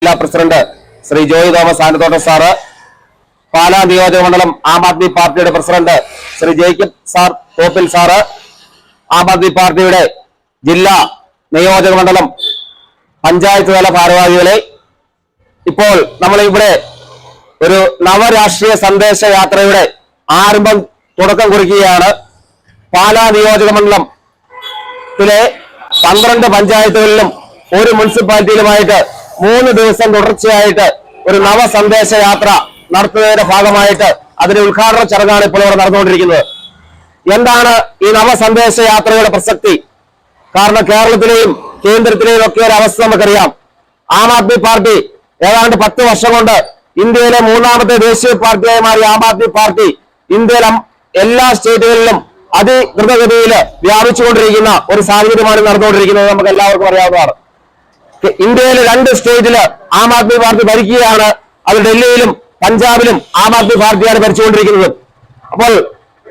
ജില്ലാ president Shri Joy Thomas Anathottam sir, Pala നിയോജക മണ്ഡലം ആം ആദ്മി പാർട്ടിയുടെ president Shri Jacob sir Thoppil sir, Aam Aadmi പാർട്ടിയുടെ ജില്ലാ നിയോജക മണ്ഡലം പഞ്ചായത്ത് തല ഭാരവാഹികളെ, ഇപ്പോൾ നമ്മൾ ഇവിടെ ഒരു നവരാഷ്ട്രീയ സന്ദേശ യാത്രയുടെ ആരംഭം തുടക്കം കുറിക്കുകയാണ്. പാലാ നിയോജക മണ്ഡലത്തിലെ 12 പഞ്ചായത്തുകളിലും ഒരു മുനിസിപ്പാലിറ്റിയിലുമായിട്ട് 3 ദിവസം തുടർച്ചയായിട്ട് ഒരു നവ സന്ദേശ യാത്ര നടത്തുന്നതിന്റെ ഭാഗമായിട്ട് അതിന്റെ ഉദ്ഘാടന ചടങ്ങാണ് ഇപ്പോൾ ഇവിടെ നടന്നുകൊണ്ടിരിക്കുന്നത്. എന്താണ് ഈ നവ സന്ദേശ യാത്രയുടെ പ്രസക്തി? കാരണം കേരളത്തിലെയും കേന്ദ്രത്തിലെയും ഒക്കെ ഒരു അവസ്ഥ നമുക്കറിയാം. ആം ആദ്മി പാർട്ടി ഏതാണ്ട് 10 വർഷം കൊണ്ട് ഇന്ത്യയിലെ 3ാമത്തെ ദേശീയ പാർട്ടിയായി മാറിയ ആം ആദ്മി പാർട്ടി ഇന്ത്യയിലെ എല്ലാ സ്റ്റേറ്റുകളിലും അതിദ്രുതഗതിയിൽ വ്യാപിച്ചുകൊണ്ടിരിക്കുന്ന ഒരു സാഹചര്യമാണ് നടന്നുകൊണ്ടിരിക്കുന്നത്. നമുക്ക് എല്ലാവർക്കും അറിയാവുന്നതാണ്. ഇന്ത്യയിലെ 2 സ്റ്റേറ്റില് ആം ആദ്മി പാർട്ടി ഭരിക്കുകയാണ്. അത് ഡൽഹിയിലും പഞ്ചാബിലും ആം ആദ്മി പാർട്ടിയാണ് ഭരിച്ചുകൊണ്ടിരിക്കുന്നത്. അപ്പോൾ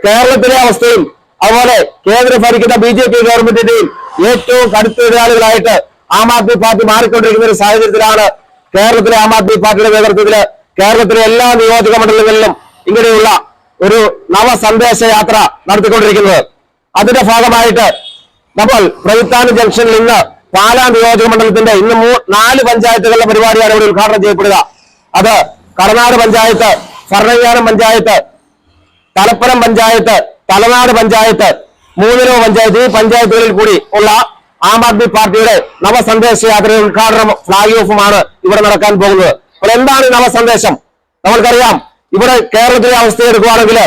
കേരളത്തിലെ അവസ്ഥയും അതുപോലെ കേന്ദ്രം ഭരിക്കുന്ന BJP ഗവൺമെന്റിന്റെയും ഏറ്റവും കടുത്ത എതിരാളികളായിട്ട് ആം ആദ്മി പാർട്ടി മാറിക്കൊണ്ടിരിക്കുന്ന ഒരു സാഹചര്യത്തിലാണ് കേരളത്തിലെ ആം ആദ്മി പാർട്ടിയുടെ നേതൃത്വത്തില് കേരളത്തിലെ എല്ലാ നിയോജക മണ്ഡലങ്ങളിലും ഇങ്ങനെയുള്ള ഒരു നവ സന്ദേശ യാത്ര നടത്തിക്കൊണ്ടിരിക്കുന്നത്. അതിന്റെ ഭാഗമായിട്ട് നമ്മൾ പ്രവിത്താനം ജംഗ്ഷനിൽ ഇന്ന് പാലാ നിയോജക മണ്ഡലത്തിന്റെ ഇന്ന് 4 പഞ്ചായത്തുകളുടെ പരിപാടിയാണ് ഇവിടെ ഉദ്ഘാടനം ചെയ്യപ്പെടുക. അത് കടനാട് പഞ്ചായത്ത്, ഭരണങ്ങാനം പഞ്ചായത്ത്, തലപ്പലം പഞ്ചായത്ത്, തലനാട് പഞ്ചായത്ത്, മൂന്നിലോ പഞ്ചായത്ത്, ഈ പഞ്ചായത്തുകളിൽ കൂടി ഉള്ള ആം ആദ്മി പാർട്ടിയുടെ നവസന്ദേശ യാത്രയുടെ ഉദ്ഘാടനം ഫ്ലാഗ് ഓഫുമാണ് ഇവിടെ നടക്കാൻ പോകുന്നത്. അപ്പോൾ എന്താണ് ഈ നവസന്ദേശം? നമ്മൾക്കറിയാം, ഇവിടെ കേരളത്തിലെ അവസ്ഥ എടുക്കുകയാണെങ്കിൽ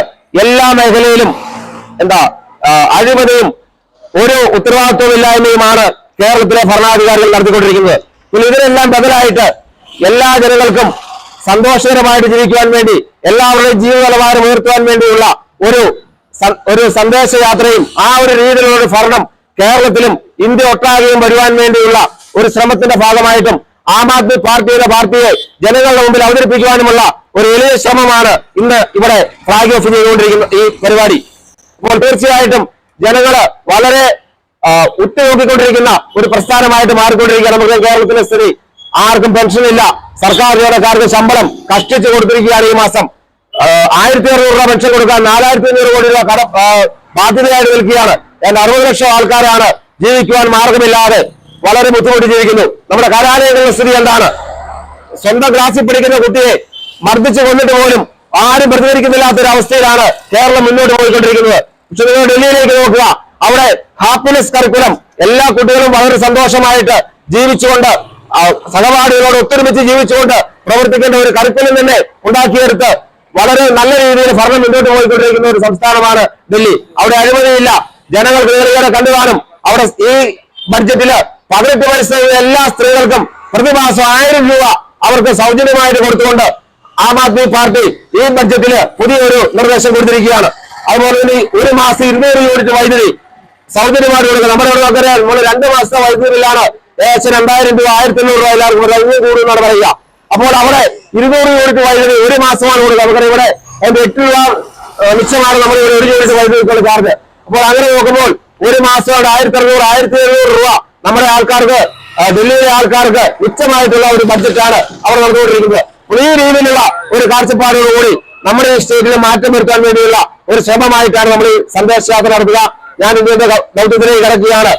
എല്ലാ മേഖലയിലും അഴിമതിയും ഒരു ഉത്തരവാദിത്വമില്ലായ്മയുമാണ് കേരളത്തിലെ ഭരണാധികാരികൾ നടത്തിക്കൊണ്ടിരിക്കുന്നത്. ഇതിനെല്ലാം ബദലായിട്ട് എല്ലാ ജനങ്ങൾക്കും സന്തോഷകരമായിട്ട് ജീവിക്കുവാൻ വേണ്ടി, എല്ലാവരുടെയും ജീവിത നിലവാരം ഉയർത്തുവാൻ വേണ്ടിയുള്ള ഒരു സന്ദേശ യാത്രയും ആ ഒരു രീതിയിലുള്ള ഒരു ഭരണം കേരളത്തിലും ഇന്ത്യ ഒട്ടാകെയും വരുവാൻ വേണ്ടിയുള്ള ഒരു ശ്രമത്തിന്റെ ഭാഗമായിട്ടും ആം ആദ്മി പാർട്ടിയെ ജനങ്ങളുടെ മുമ്പിൽ അവതരിപ്പിക്കുവാനുമുള്ള ഒരു വലിയ ശ്രമമാണ് ഇന്ന് ഇവിടെ ഫ്ലാഗ് ഓഫ് ചെയ്തുകൊണ്ടിരിക്കുന്ന ഈ പരിപാടി. അപ്പോൾ തീർച്ചയായിട്ടും ജനങ്ങള് വളരെ ഉറ്റുനോക്കിക്കൊണ്ടിരിക്കുന്ന ഒരു പ്രസ്ഥാനമായിട്ട് മാറിക്കൊണ്ടിരിക്കുകയാണ്. നമുക്ക് കേരളത്തിലെ സ്ഥിതി, ആർക്കും പെൻഷനില്ല, സർക്കാർ ജീവനക്കാർക്ക് ശമ്പളം കഷ്ടിച്ചു കൊടുത്തിരിക്കുകയാണ്. ഈ മാസം 1600 രൂപ പെൻഷൻ കൊടുക്കാൻ 4500 കോടി രൂപ ബാധ്യതയായിട്ട് നിൽക്കുകയാണ്. 60 ലക്ഷം ആൾക്കാരാണ് ജീവിക്കുവാൻ മാർഗമില്ലാതെ വളരെ ബുദ്ധിമുട്ടി ജീവിക്കുന്നു. നമ്മുടെ കലാലയങ്ങളുടെ സ്ഥിതി എന്താണ്? സ്വന്തം ക്ലാസ്സിൽ പഠിക്കുന്ന കുട്ടിയെ മർദ്ദിച്ചു കൊന്നിട്ട് പോലും ആരും പ്രതികരിക്കുന്നില്ലാത്തൊരു അവസ്ഥയിലാണ് കേരളം മുന്നോട്ട് പോയിക്കൊണ്ടിരിക്കുന്നത്. പക്ഷെ നിങ്ങൾ ഡൽഹിയിലേക്ക് നോക്കുക, അവിടെ ഹാപ്പിനെസ് കരിക്കുലം, എല്ലാ കുട്ടികളും വളരെ സന്തോഷമായിട്ട് ജീവിച്ചുകൊണ്ട് സഹപാഠികളോട് ഒത്തൊരുമിച്ച് ജീവിച്ചുകൊണ്ട് പ്രവർത്തിക്കേണ്ട ഒരു കരിക്കുലം തന്നെ ഉണ്ടാക്കിയെടുത്ത് വളരെ നല്ല രീതിയിൽ ഭരണം മുന്നോട്ട് പോയിക്കൊണ്ടിരിക്കുന്ന ഒരു സംസ്ഥാനമാണ് ഡൽഹി. അവിടെ അഴിമതിയില്ല, ജനങ്ങൾ ക്ലിയറുകളെ കണ്ടു കാണും. അവിടെ ഈ ബഡ്ജറ്റില് 18 വയസ്സുള്ള എല്ലാ സ്ത്രീകൾക്കും പ്രതിമാസം 1000 രൂപ അവർക്ക് സൗജന്യമായിട്ട് കൊടുത്തുകൊണ്ട് ആം ആദ്മി പാർട്ടി ഈ ബഡ്ജറ്റില് പുതിയൊരു നിർദ്ദേശം കൊടുത്തിരിക്കുകയാണ്. അതുപോലെ തന്നെ ഒരു മാസം 200 യൂണിറ്റ് വൈദ്യുതി സൗജന്യമായിട്ട് കൊടുക്കുക. നമ്മുടെ ഇവിടെ നമുക്കറിയാം, 2 മാസത്തെ വൈദ്യുതിയിലാണ് ഏകദേശം 2000 രൂപ 1500 രൂപ എല്ലാവർക്കും കൂടുമെന്നാണ് പറയുക. അപ്പോൾ അവിടെ 200 യൂണിറ്റ് വൈദ്യുതി ഒരു മാസമാണ് കൊടുക്കുക. നമുക്കറിയാം ഇവിടെ 8 രൂപ മിച്ചമാണ് നമ്മൾ 1 യൂണിറ്റ് വൈദ്യുതിക്കുള്ള ചാർജ്. അപ്പോൾ അങ്ങനെ നോക്കുമ്പോൾ ഒരു മാസം 1600 1700 രൂപ നമ്മുടെ ആൾക്കാർക്ക്, ഡൽഹിയിലെ ആൾക്കാർക്ക് മിച്ചമായിട്ടുള്ള ഒരു ബഡ്ജറ്റാണ് അവർ നടന്നുകൊണ്ടിരിക്കുന്നത്. ഈ രീതിയിലുള്ള ഒരു കാഴ്ചപ്പാടോടുകൂടി നമ്മുടെ ഈ സ്റ്റേറ്റിൽ മാറ്റം വരുത്താൻ വേണ്ടിയുള്ള ഒരു ശ്രമമായിട്ടാണ് നമ്മൾ ഈ സന്ദേശയാത്ര നടത്തുക. ഞാൻ ഇന്ത്യയുടെ ദൗത്യത്തിലേക്ക് കിടക്കുകയാണ്.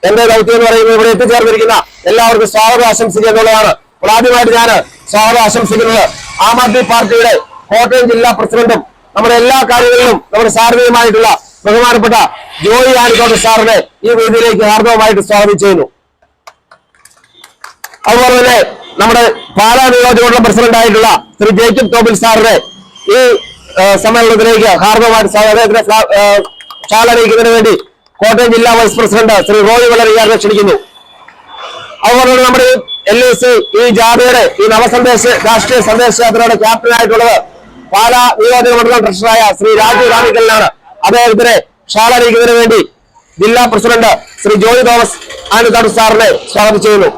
എന്റെ ദൗത്യം എന്ന് പറയുന്നത് ഇവിടെ എത്തിച്ചേർന്നിരിക്കുന്ന എല്ലാവർക്കും സ്വാഗതം ആശംസിക്കുക എന്നുള്ളതാണ്. അപ്പോൾ ആദ്യമായിട്ട് ഞാൻ സ്വാഗതം ആശംസിക്കുന്നത് ആം ആദ്മി പാർട്ടിയുടെ കോട്ടയം ജില്ലാ പ്രസിഡന്റും നമ്മുടെ എല്ലാ കാര്യങ്ങളിലും നമ്മുടെ സാരഥിയുമായിട്ടുള്ള ബഹുമാനപ്പെട്ട ജോയി ആനത്തോട്ടം സാറിനെ ഈ വേദിയിലേക്ക് ഹാർദവമായിട്ട് സ്വാഗതം ചെയ്യുന്നു. അതുപോലെ തന്നെ നമ്മുടെ പാലാ നിയോജകമണ്ഡലം പ്രസിഡന്റ് ആയിട്ടുള്ള ശ്രീ ജേക്കബ് തോപ്പിൽ സാറിനെ ഈ സമ്മേളനത്തിലേക്ക് ഹാർദവമായിട്ട് അദ്ദേഹത്തിന് ക്ഷണിക്കുന്നതിന് വേണ്ടി കോട്ടയം ജില്ലാ വൈസ് പ്രസിഡന്റ് ശ്രീ റോയി വളരെയേറെ ക്ഷണിക്കുന്നു. അതുപോലെ തന്നെ നമ്മുടെ LAC ഈ ജാഥയുടെ ഈ നവസന്ദേശ രാഷ്ട്രീയ സന്ദേശയാത്രയുടെ ക്യാപ്റ്റനായിട്ടുള്ളത് പാലാ നിയോജക മണ്ഡലം ട്രഷററായ ശ്രീ രാജു റാണിക്കലിനാണ്. അദ്ദേഹത്തിന് ക്ഷണിക്കുന്നതിന് വേണ്ടി ജില്ലാ പ്രസിഡന്റ് ശ്രീ ജോയി തോമസ് ആനത്തോട്ടം സാറിനെ സ്വാഗതം ചെയ്യുന്നു.